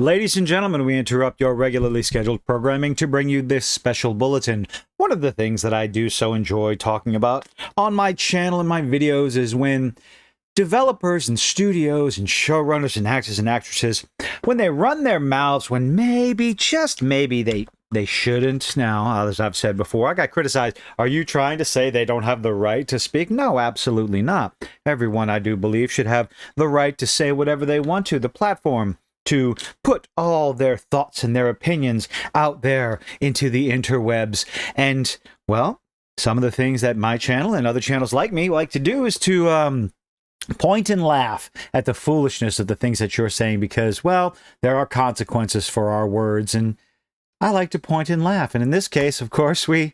Ladies and gentlemen, we interrupt your regularly scheduled programming to bring you this special bulletin. One of the things that I do so enjoy talking about on my channel and my videos is when developers and studios and showrunners and actors and actresses, when they run their mouths when maybe, just maybe, they shouldn't. Now, as I've said before, I got criticized. Are you trying to say they don't have the right to speak? No, absolutely not. Everyone, I do believe, should have the right to say whatever they want to. The platform to put all their thoughts and their opinions out there into the interwebs. And, well, some of the things that my channel and other channels like me like to do is to point and laugh at the foolishness of the things that you're saying because, well, there are consequences for our words, and I like to point and laugh. And in this case, of course, we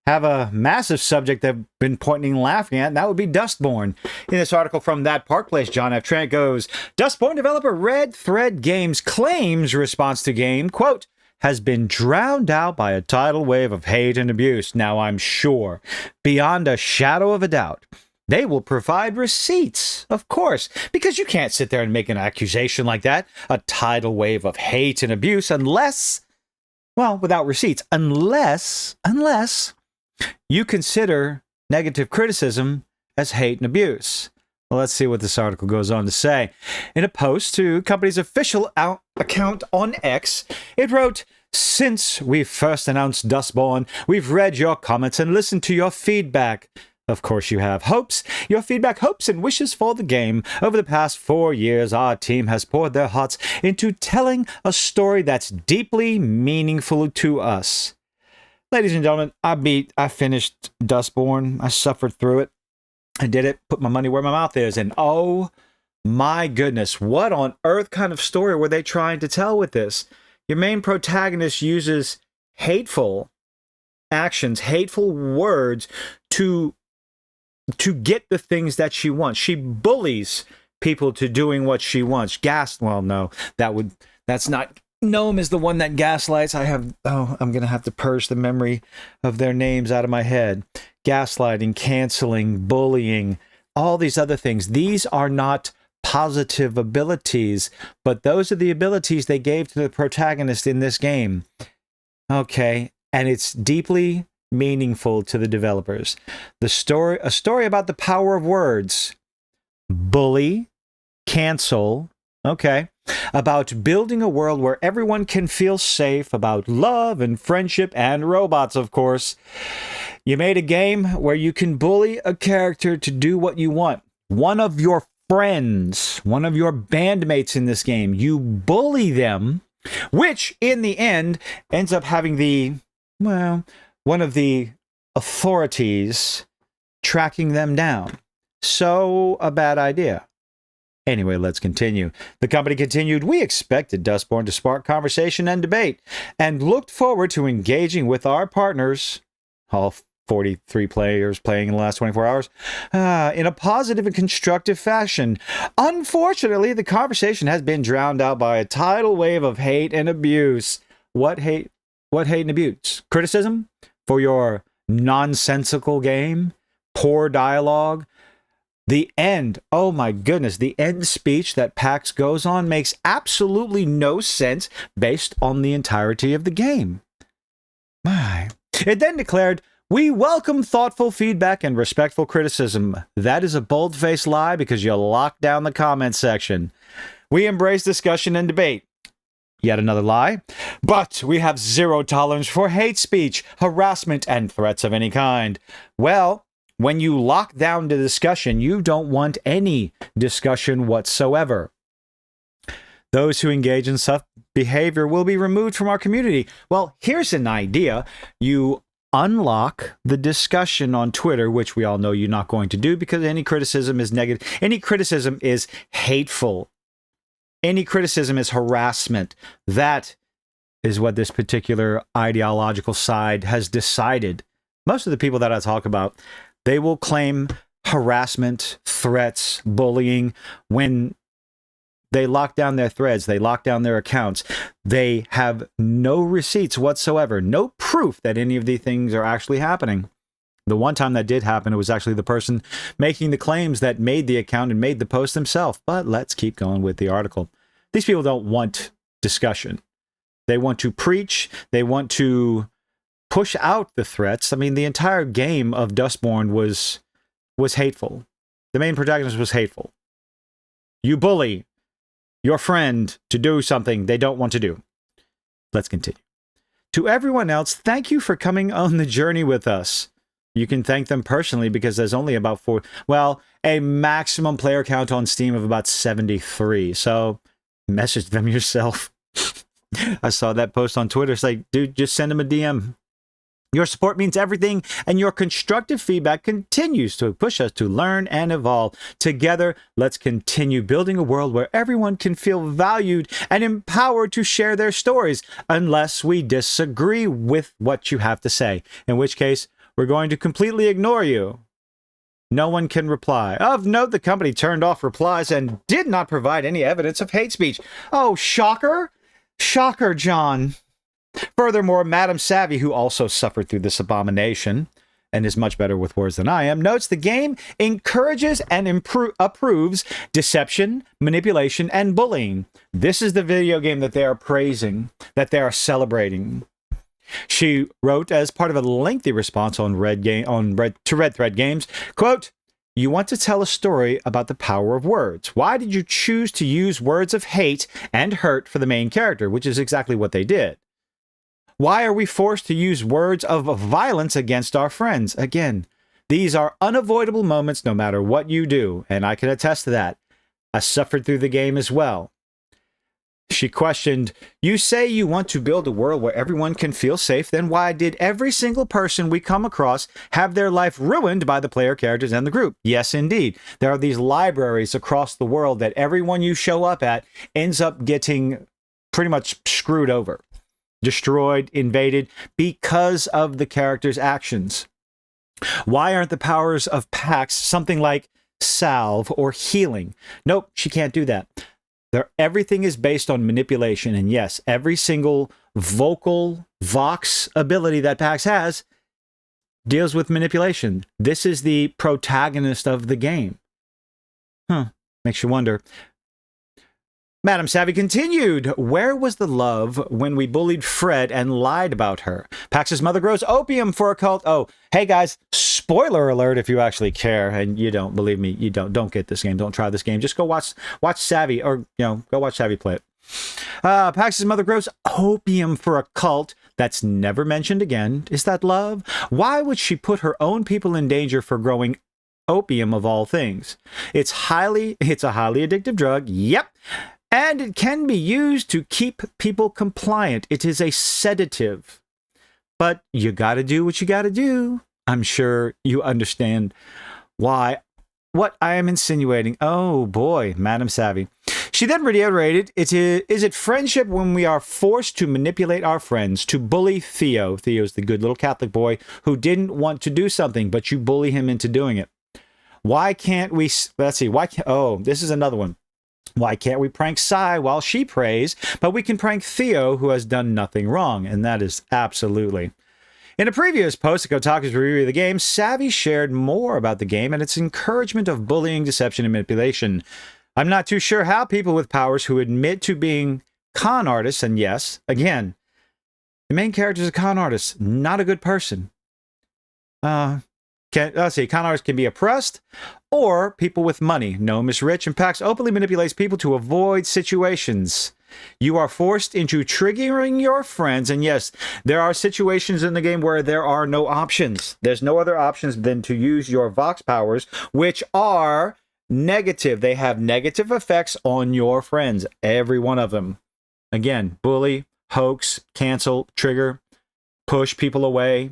have a massive subject that I've been pointing and laughing at, and that would be Dustborn. In this article from That Park Place, John F. Trent goes, Dustborn developer Red Thread Games claims response to game, quote, has been drowned out by a tidal wave of hate and abuse. Now I'm sure, beyond a shadow of a doubt, they will provide receipts, of course, because you can't sit there and make an accusation like that, a tidal wave of hate and abuse, unless, well, without receipts, unless you consider negative criticism as hate and abuse. Well, let's see what this article goes on to say. In a post to the company's official account on X, it wrote, since we first announced Dustborn, we've read your comments and listened to your feedback. Of course you have. Your feedback, hopes, and wishes for the game. Over the past 4 years, our team has poured their hearts into telling a story that's deeply meaningful to us. Ladies and gentlemen, I finished Dustborn. I suffered through it. I did it, put my money where my mouth is, and oh my goodness, what on earth kind of story were they trying to tell with this? Your main protagonist uses hateful actions, hateful words to get the things that she wants. She bullies people to doing what she wants. That's not... Gnome is the one that gaslights. I'm going to have to purge the memory of their names out of my head. Gaslighting, canceling, bullying, all these other things. These are not positive abilities, but those are the abilities they gave to the protagonist in this game. Okay, and it's deeply meaningful to the developers. A story about the power of words. Bully, cancel, okay, about building a world where everyone can feel safe, about love and friendship and robots, of course. You made a game where you can bully a character to do what you want. One of your friends, one of your bandmates in this game, you bully them, which in the end ends up having one of the authorities tracking them down. So, a bad idea. Anyway, let's continue. The company continued, we expected Dustborn to spark conversation and debate, and looked forward to engaging with our partners, all 43 players playing in the last 24 hours, in a positive and constructive fashion. Unfortunately, the conversation has been drowned out by a tidal wave of hate and abuse. What hate and abuse? Criticism for your nonsensical game? Poor dialogue? The end, oh my goodness, the end speech that PAX goes on makes absolutely no sense based on the entirety of the game. My. It then declared, we welcome thoughtful feedback and respectful criticism. That is a bold-faced lie because you locked down the comment section. We embrace discussion and debate. Yet another lie. But we have zero tolerance for hate speech, harassment, and threats of any kind. Well, when you lock down the discussion, you don't want any discussion whatsoever. Those who engage in such behavior will be removed from our community. Well, here's an idea. You unlock the discussion on Twitter, which we all know you're not going to do because any criticism is negative. Any criticism is hateful. Any criticism is harassment. That is what this particular ideological side has decided. Most of the people that I talk about, they will claim harassment, threats, bullying when they lock down their threads, they lock down their accounts. They have no receipts whatsoever, no proof that any of these things are actually happening. The one time that did happen, it was actually the person making the claims that made the account and made the post himself. But let's keep going with the article. These people don't want discussion. They want to preach. They want to push out the threats. I mean, the entire game of Dustborn was hateful. The main protagonist was hateful. You bully your friend to do something they don't want to do. Let's continue. To everyone else, thank you for coming on the journey with us. You can thank them personally because there's only about a maximum player count on Steam of about 73. So message them yourself. I saw that post on Twitter. It's like, dude, just send them a DM. Your support means everything, and your constructive feedback continues to push us to learn and evolve. Together, let's continue building a world where everyone can feel valued and empowered to share their stories, unless we disagree with what you have to say, in which case, we're going to completely ignore you. No one can reply. Of note, the company turned off replies and did not provide any evidence of hate speech. Oh, shocker! Shocker, John. Furthermore, Madam Savvy, who also suffered through this abomination and is much better with words than I am, notes the game encourages and approves deception, manipulation, and bullying. This is the video game that they are praising, that they are celebrating. She wrote as part of a lengthy response on Red Thread Games, quote, "You want to tell a story about the power of words. Why did you choose to use words of hate and hurt for the main character?" Which is exactly what they did. Why are we forced to use words of violence against our friends? Again, these are unavoidable moments no matter what you do, and I can attest to that. I suffered through the game as well. She questioned, "You say you want to build a world where everyone can feel safe, then why did every single person we come across have their life ruined by the player characters and the group?" Yes, indeed. There are these libraries across the world that everyone you show up at ends up getting pretty much screwed over. Destroyed, invaded, because of the character's actions. Why aren't the powers of packs something like salve or healing? Nope, she can't do that. Everything is based on manipulation, and yes, every single vox ability that Pax has deals with manipulation. This is the protagonist of the game. Makes you wonder. Madam Savvy continued, "Where was the love when we bullied Fred and lied about her? Pax's mother grows opium for a cult." Oh, hey guys, spoiler alert if you actually care, and you don't, believe me, you don't get this game, don't try this game. Just go watch Savvy, or, go watch Savvy play it. Pax's mother grows opium for a cult that's never mentioned again. Is that love? Why would she put her own people in danger for growing opium of all things? It's a highly addictive drug. Yep. And it can be used to keep people compliant. It is a sedative. But you gotta do what you gotta do. I'm sure you understand why. What I am insinuating. Oh boy, Madam Savvy. She then reiterated, is it friendship when we are forced to manipulate our friends, to bully Theo? Theo's the good little Catholic boy who didn't want to do something, but you bully him into doing it. Why can't we, let's see, this is another one. Why can't we prank Sai while she prays, but we can prank Theo, who has done nothing wrong? And that is absolutely. In a previous post at Kotaku's review of the game, Savvy shared more about the game and its encouragement of bullying, deception, and manipulation. I'm not too sure how people with powers who admit to being con artists, and yes, again, the main character is a con artist, not a good person. Let's see, con artists can be oppressed, or people with money. Gnome is rich, and Pax openly manipulates people to avoid situations. You are forced into triggering your friends, and yes, there are situations in the game where there are no options. There's no other options than to use your Vox powers, which are negative. They have negative effects on your friends, every one of them. Again, bully, hoax, cancel, trigger, push people away.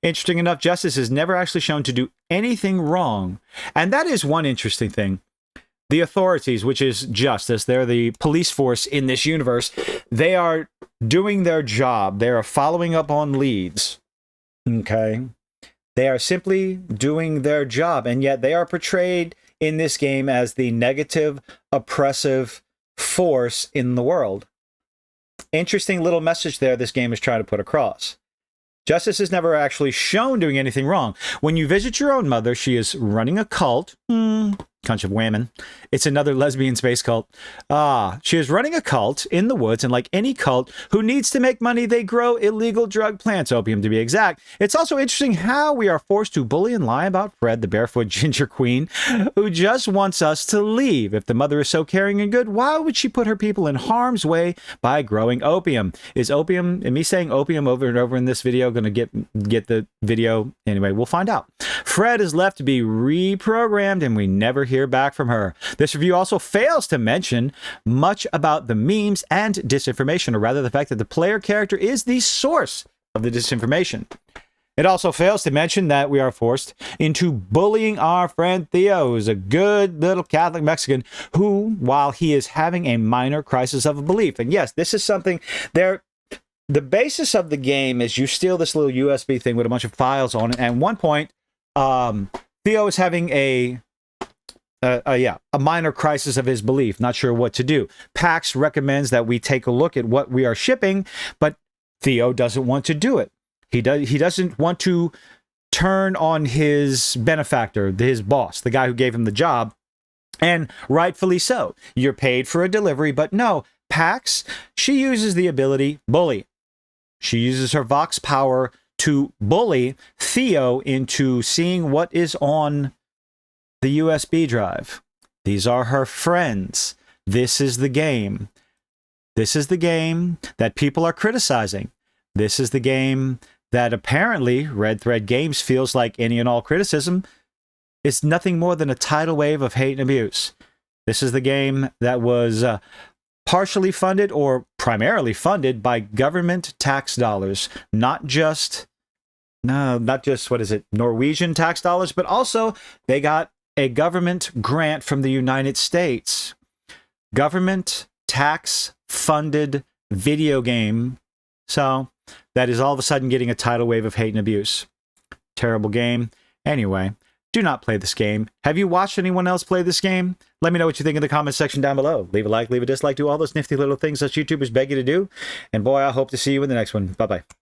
Interesting enough, Justice is never actually shown to do anything wrong. And that is one interesting thing. The authorities, which is Justice, they're the police force in this universe, they are doing their job. They are following up on leads. Okay? They are simply doing their job, and yet they are portrayed in this game as the negative, oppressive force in the world. Interesting little message there this game is trying to put across. Justice is never actually shown doing anything wrong. When you visit your own mother, she is running a cult. bunch of women. It's another lesbian space cult. She is running a cult in the woods, and like any cult who needs to make money, they grow illegal drug plants, opium to be exact. It's also interesting how we are forced to bully and lie about Fred, the barefoot ginger queen, who just wants us to leave. If the mother is so caring and good, why would she put her people in harm's way by growing opium? Is opium, and me saying opium over and over in this video, going to get the video? Anyway, we'll find out. Fred is left to be reprogrammed, and we never hear back from her. This review also fails to mention much about the memes and disinformation, or rather the fact that the player character is the source of the disinformation. It also fails to mention that we are forced into bullying our friend Theo, who's a good little Catholic Mexican who, while he is having a minor crisis of belief, and yes, this is something there. The basis of the game is you steal this little USB thing with a bunch of files on it, and at one point, Theo is having a minor crisis of his belief, not sure what to do. PAX recommends that we take a look at what we are shipping, but Theo doesn't want to do it. He doesn't want to turn on his benefactor, his boss, the guy who gave him the job, and rightfully so. You're paid for a delivery, but no, PAX, she uses the ability bully. She uses her Vox power to bully Theo into seeing what is on the USB drive. These are her friends. This is the game. This is the game that people are criticizing. This is the game that apparently Red Thread Games feels like any and all criticism is nothing more than a tidal wave of hate and abuse. This is the game that was partially funded or primarily funded by government tax dollars, not just what is it, Norwegian tax dollars, but also they got a government grant from the United States. Government tax funded video game. So that is all of a sudden getting a tidal wave of hate and abuse. Terrible game. Anyway, do not play this game. Have you watched anyone else play this game? Let me know what you think in the comment section down below. Leave a like, leave a dislike, do all those nifty little things that YouTubers beg you to do. And boy, I hope to see you in the next one. Bye-bye.